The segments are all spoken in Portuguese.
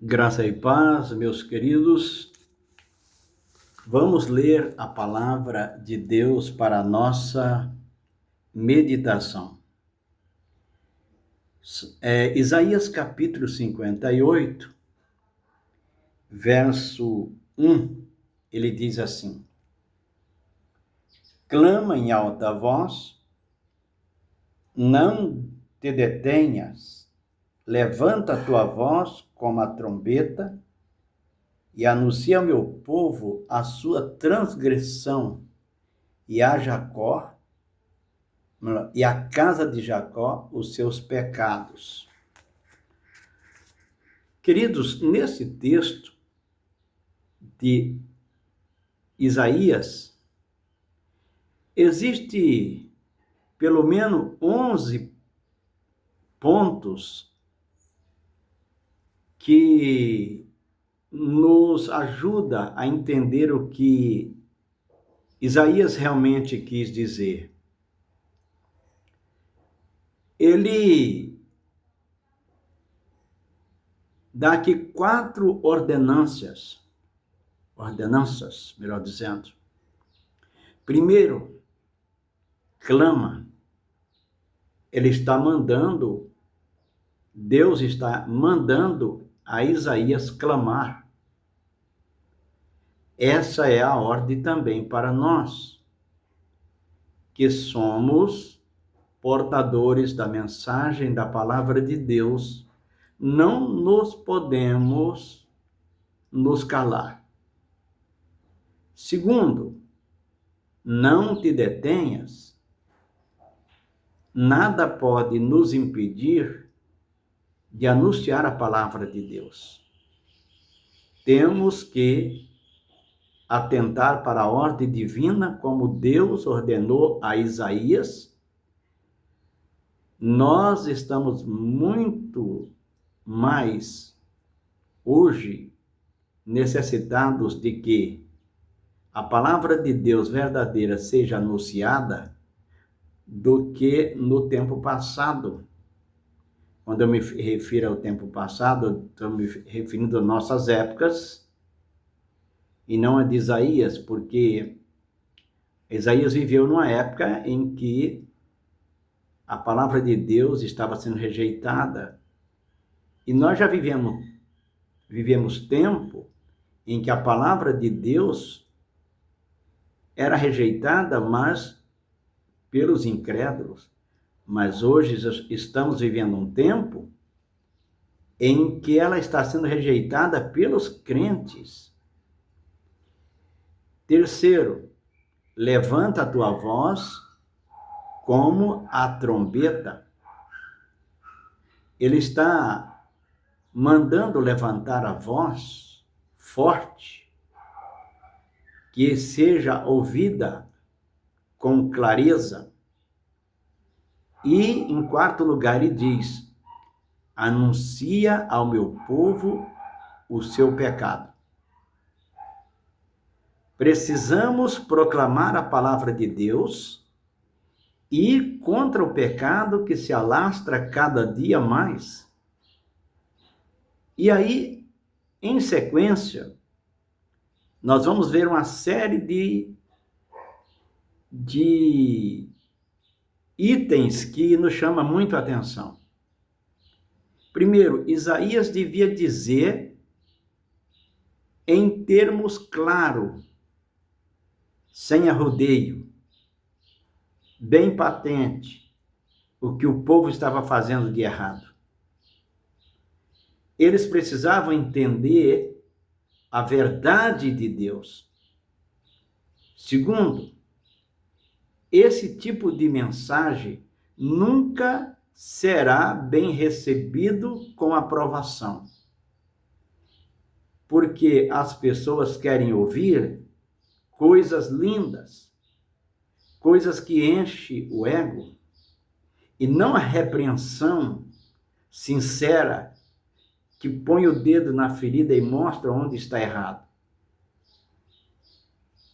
Graça e paz, meus queridos. Vamos ler a palavra de Deus para a nossa meditação. Isaías capítulo 58, verso 1, ele diz assim: clama em alta voz, não te detenhas, levanta a tua voz como a trombeta e anuncia ao meu povo a sua transgressão e a Jacó e a casa de Jacó os seus pecados. Queridos, nesse texto de Isaías, existe pelo menos 11 pontos que nos ajuda a entender o que Isaías realmente quis dizer. Ele dá aqui 4 ordenanças, melhor dizendo. Primeiro, clama. Deus está mandando a Isaías clamar. Essa é a ordem também para nós, que somos portadores da mensagem da palavra de Deus. Não nos podemos nos calar. Segundo, não te detenhas. Nada pode nos impedir de anunciar a palavra de Deus. Temos que atentar para a ordem divina, como Deus ordenou a Isaías. Nós estamos muito mais hoje necessitados de que a palavra de Deus verdadeira seja anunciada do que no tempo passado. Quando eu me refiro ao tempo passado, estou me referindo às nossas épocas, e não a de Isaías, porque Isaías viveu numa época em que a palavra de Deus estava sendo rejeitada, e nós já vivemos tempo em que a palavra de Deus era rejeitada, mas pelos incrédulos. Mas hoje estamos vivendo um tempo em que ela está sendo rejeitada pelos crentes. Terceiro, levanta a tua voz como a trombeta. Ele está mandando levantar a voz forte, que seja ouvida com clareza. E, em quarto lugar, ele diz: anuncia ao meu povo o seu pecado. Precisamos proclamar a palavra de Deus e contra o pecado que se alastra cada dia mais. E aí, em sequência, nós vamos ver uma série de itens que nos chamam muito a atenção. Primeiro, Isaías devia dizer em termos claros, sem arrodeio, bem patente, o que o povo estava fazendo de errado. Eles precisavam entender a verdade de Deus. Segundo, esse tipo de mensagem nunca será bem recebido com aprovação, porque as pessoas querem ouvir coisas lindas, coisas que enchem o ego, e não a repreensão sincera que põe o dedo na ferida e mostra onde está errado.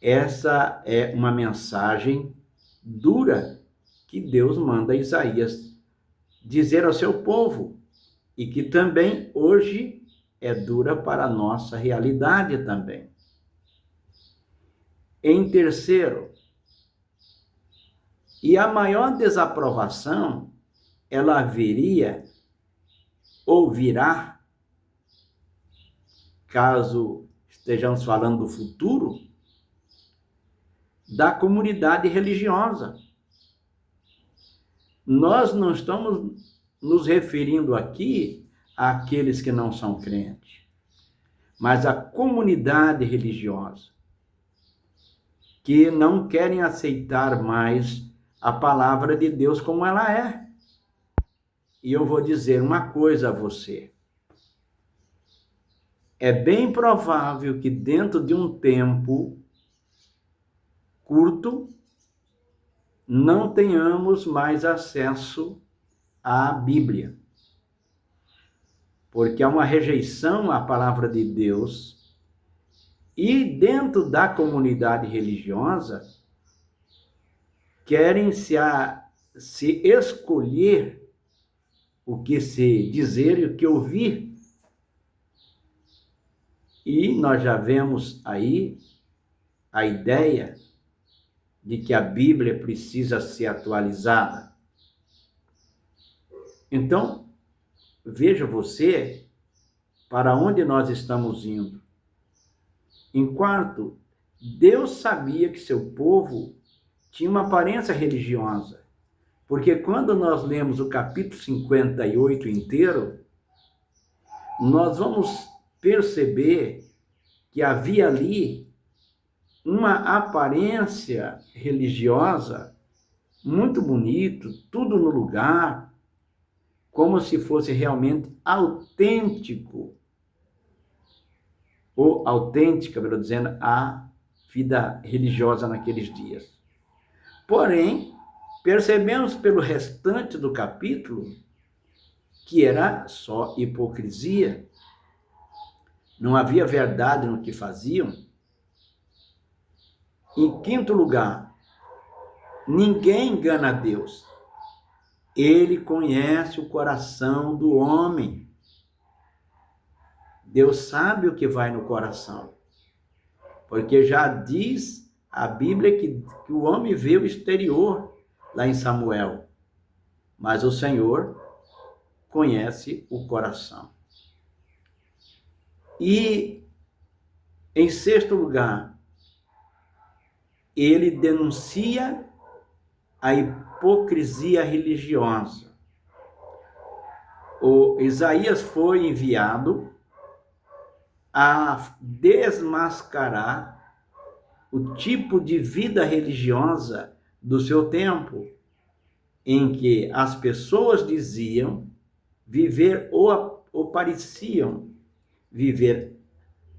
Essa é uma mensagem dura que Deus manda a Isaías dizer ao seu povo, e que também hoje é dura para a nossa realidade também. Em terceiro, e a maior desaprovação, ela viria ou virá, caso estejamos falando do futuro, da comunidade religiosa. Nós não estamos nos referindo aqui àqueles que não são crentes, mas à comunidade religiosa, que não querem aceitar mais a palavra de Deus como ela é. E eu vou dizer uma coisa a você. É bem provável que dentro de um tempo curto não tenhamos mais acesso à Bíblia, porque há uma rejeição à palavra de Deus, e dentro da comunidade religiosa querem se escolher o que se dizer e o que ouvir. E nós já vemos aí a ideia de que a Bíblia precisa ser atualizada. Então, veja você para onde nós estamos indo. Em quarto, Deus sabia que seu povo tinha uma aparência religiosa, porque quando nós lemos o capítulo 58 inteiro, nós vamos perceber que havia ali uma aparência religiosa muito bonito, tudo no lugar, como se fosse realmente autêntico, ou autêntica, melhor dizendo, a vida religiosa naqueles dias. Porém, percebemos pelo restante do capítulo que era só hipocrisia, não havia verdade no que faziam. Em quinto lugar, ninguém engana a Deus. Ele conhece o coração do homem. Deus sabe o que vai no coração, porque já diz a Bíblia que o homem vê o exterior, lá em Samuel, mas o Senhor conhece o coração. E, em sexto lugar, ele denuncia a hipocrisia religiosa. O Isaías foi enviado a desmascarar o tipo de vida religiosa do seu tempo, em que as pessoas diziam viver ou pareciam viver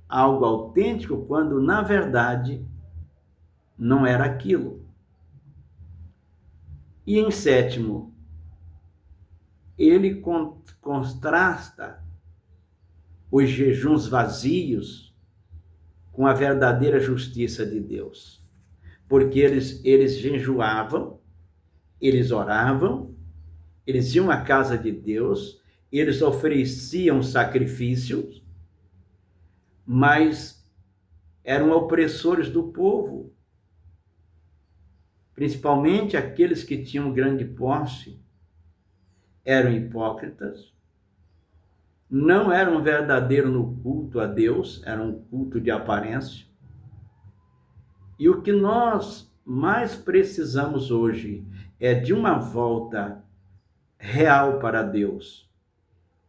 algo autêntico, quando na verdade não era aquilo. E em sétimo, ele contrasta os jejuns vazios com a verdadeira justiça de Deus. Porque eles jejuavam, eles oravam, eles iam à casa de Deus, eles ofereciam sacrifícios, mas eram opressores do povo, principalmente aqueles que tinham grande posse, eram hipócritas, não eram verdadeiros no culto a Deus, era um culto de aparência. E o que nós mais precisamos hoje é de uma volta real para Deus,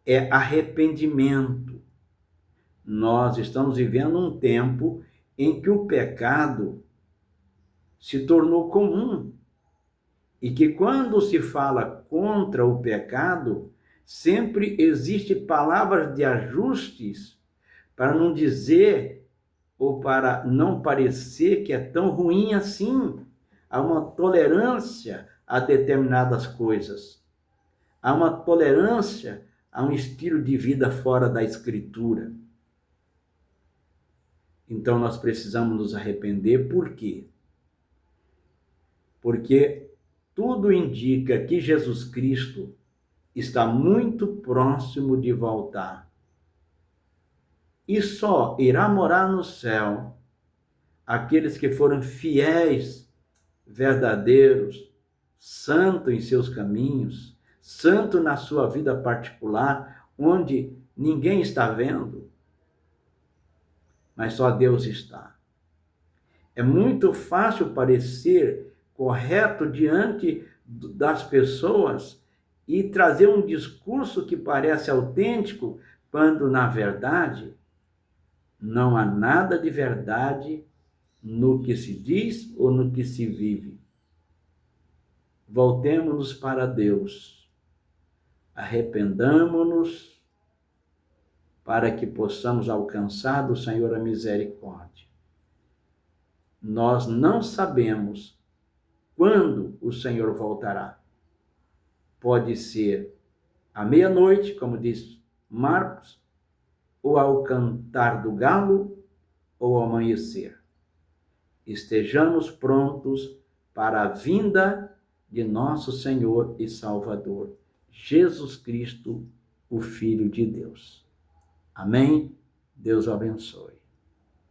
é arrependimento. Nós estamos vivendo um tempo em que o pecado se tornou comum, e que quando se fala contra o pecado, sempre existe palavras de ajustes para não dizer ou para não parecer que é tão ruim assim. Há uma tolerância a determinadas coisas. Há uma tolerância a um estilo de vida fora da Escritura. Então nós precisamos nos arrepender. Por quê? Porque tudo indica que Jesus Cristo está muito próximo de voltar. E só irá morar no céu aqueles que foram fiéis, verdadeiros, santo em seus caminhos, santo na sua vida particular, onde ninguém está vendo, mas só Deus está. É muito fácil parecer correto diante das pessoas e trazer um discurso que parece autêntico, quando, na verdade, não há nada de verdade no que se diz ou no que se vive. Voltemo-nos para Deus, arrependamo-nos para que possamos alcançar do Senhor a misericórdia. Nós não sabemos quando o Senhor voltará. Pode ser à meia-noite, como diz Marcos, ou ao cantar do galo, ou ao amanhecer. Estejamos prontos para a vinda de nosso Senhor e Salvador, Jesus Cristo, o Filho de Deus. Amém? Deus abençoe.